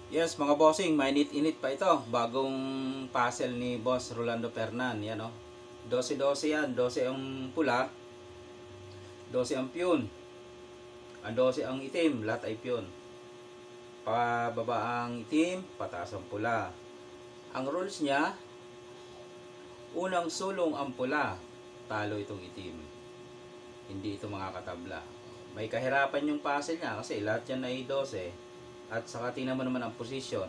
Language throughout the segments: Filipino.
Yes mga bossing, mainit-init pa ito. Bagong puzzle ni Boss Rolando Fernan. Yan o. 12-12 yan. 12 ang pula. 12 ang piyun. Ang 12 ang itim. Lahat ay piyun. Pababa ang itim, pataas ang pula. Ang rules niya, unang sulong ang pula, talo itong itim. Hindi ito makakatabla. May kahirapan yung puzzle niya kasi lahat yan ay 12. At saka tingnan mo naman ang position.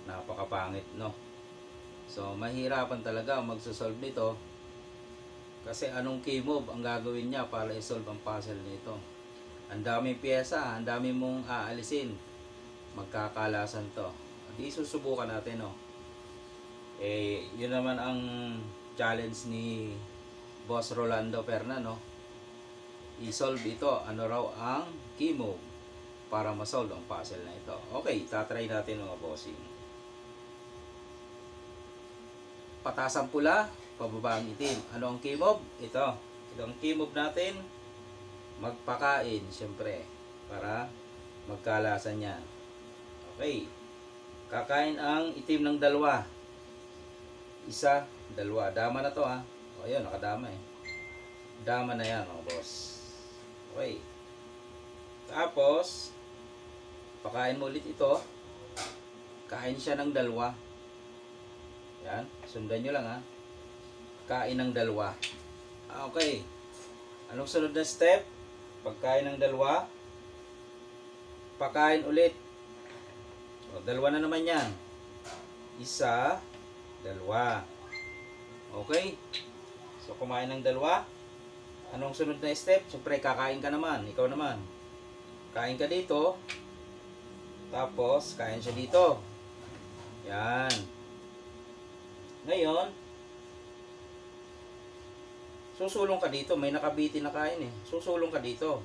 Napakapangit, no? So, mahirapan talaga magsosolve nito. Kasi anong key move ang gagawin niya para isolve ang puzzle nito. Ang daming pyesa, ang dami mong aalisin. Magkakalasan to. At isusubukan natin, no? Yun naman ang challenge ni Boss Rolando Fernan, no? I-solve ito. Ano raw ang key move para ma-solve ang puzzle na ito. Okay, tatry natin mga bossing. Pataas ang pula, pababa ang itim. Ano ang key move? Ito. Ito ang key move natin. Magpakain, syempre. Para magkalasan yan. Okay. Kakain ang itim ng dalawa. Isa, dalawa. Dama na to ha. O yun, nakadama eh. Dama na yan mga boss. Okay. Tapos, pakain mo ulit ito. Kain siya ng dalawa. Yan. Sundan nyo lang ha. Kain ng dalawa. Okay. Anong sunod na step? Pagkain ng dalawa. Pakain ulit. O, dalawa na naman yan. Isa. Dalawa. Okay. So, kumain ng dalawa. Anong sunod na step? Siyempre, kakain ka naman. Ikaw naman. Kain ka dito. Tapos, kain siya dito. Yan. Ngayon, susulong ka dito. May nakabitin na kain eh. Susulong ka dito.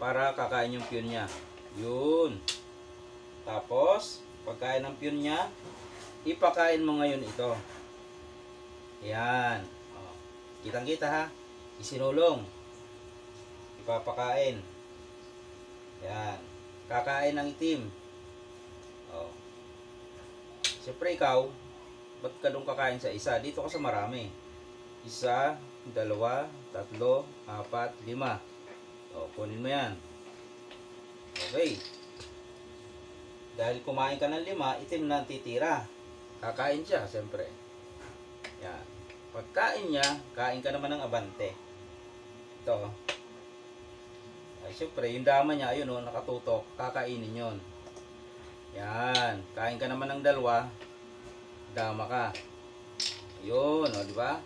Para kakain yung piyun niya. Yun. Tapos, pagkain ng piyun niya, ipakain mo ngayon ito. Yan. O, kitang-kita ha. Isinulong. Ipapakain. Yan. Kakain ng itim. Oh. Siyempre ikaw, ba't ka doon kakain sa isa? Dito ka sa marami. Isa, dalawa, tatlo, apat, lima. Oh, kunin mo yan. Okay. Dahil kumain ka ng lima, itim na titira. Kakain siya, siyempre. Yan. Pagkain niya, kain ka naman ng abante. Ito. Ay, syempre, yung dama niya, ayun o, nakatutok, kakainin yon. Yan, kain ka naman ng dalawa, dama ka. Yun, o, di ba?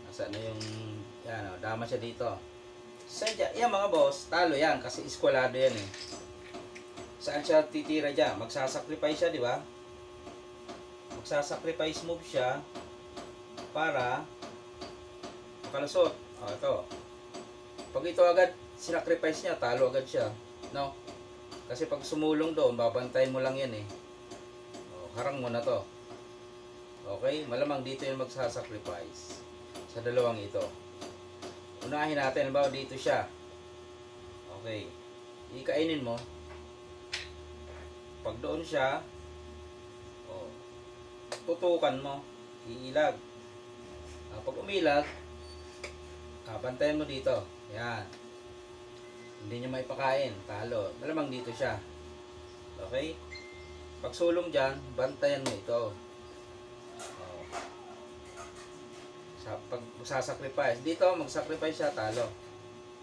Nasaan na yung, yan o, dama siya dito. Sadya, yan mga boss, talo yan, kasi eskwalado yan eh. Saan siya titira dyan? Magsasacrifice siya, di ba? Magsasacrifice move siya para makalusot. O, ito. Pag ito agad sinacrifice niya, talo agad siya. No? Kasi pag sumulong doon, babantayin mo lang yan eh. O, harang mo na to. Okay? Malamang dito yung magsasacrifice. Sa dalawang ito. Unahin natin, halimbawa dito siya. Okay. Ikainin mo. Pag doon siya, o, tutukan mo. Iilag. Pag umilag, bantayan mo dito. Yan. Hindi niya maipakain. Talo. Malamang dito siya. Okay? Pag sulong dyan, bantayan mo ito. Oh. Pag magsasacrifice. Dito, magsacrifice siya. Talo.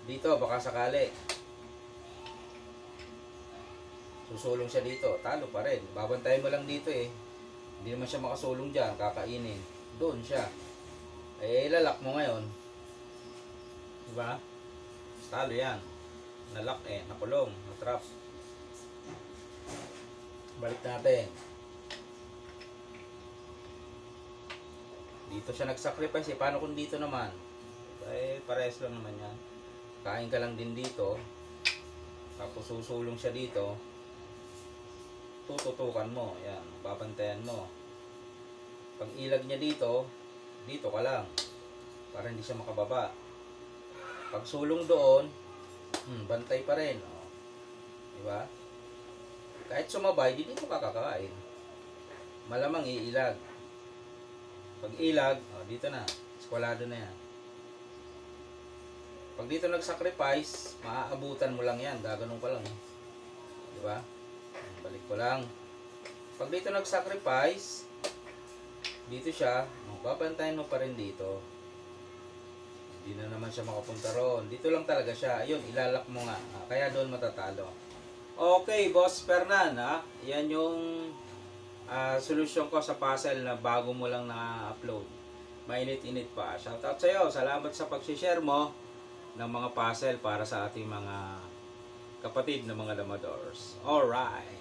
Dito, baka sakali. Susulong siya dito. Talo pa rin. Babantayan mo lang dito eh. Hindi naman siya makasulong dyan. Kakainin. Doon siya. Lalak mo ngayon. Diba? Talo yan. Nalak eh. Nakulong. Natrap. Balik natin. Dito siya nagsacrifice eh. Paano kung dito naman? Parehas lang naman yan. Kain ka lang din dito. Tapos susulong siya dito. Tututukan mo. Yan. Babantayan mo. Pag ilag niya dito, dito ka lang. Para hindi siya makababa. Pag sulong doon, bantay pa rin. Oh. Diba? Kahit sumabay, di dito ka kakain. Malamang iilag. Pag ilag, dito na. Skwalado na yan. Pag dito nag-sacrifice, maaabutan mo lang yan. Gaganon ka lang. Diba? Balik ko lang. Pag dito nag-sacrifice, dito siya, babantayan mo pa rin dito. Hindi na naman siya makapunta roon. Dito lang talaga siya. Ayun, ilalak mo nga. Kaya doon matatalo. Okay, Boss Fernan, yan yung solusyon ko sa puzzle na bago mo lang na-upload. Mainit-init pa. Shoutout sa iyo. Salamat sa pag-share mo ng mga puzzle para sa ating mga kapatid na mga Lamadors. Alright.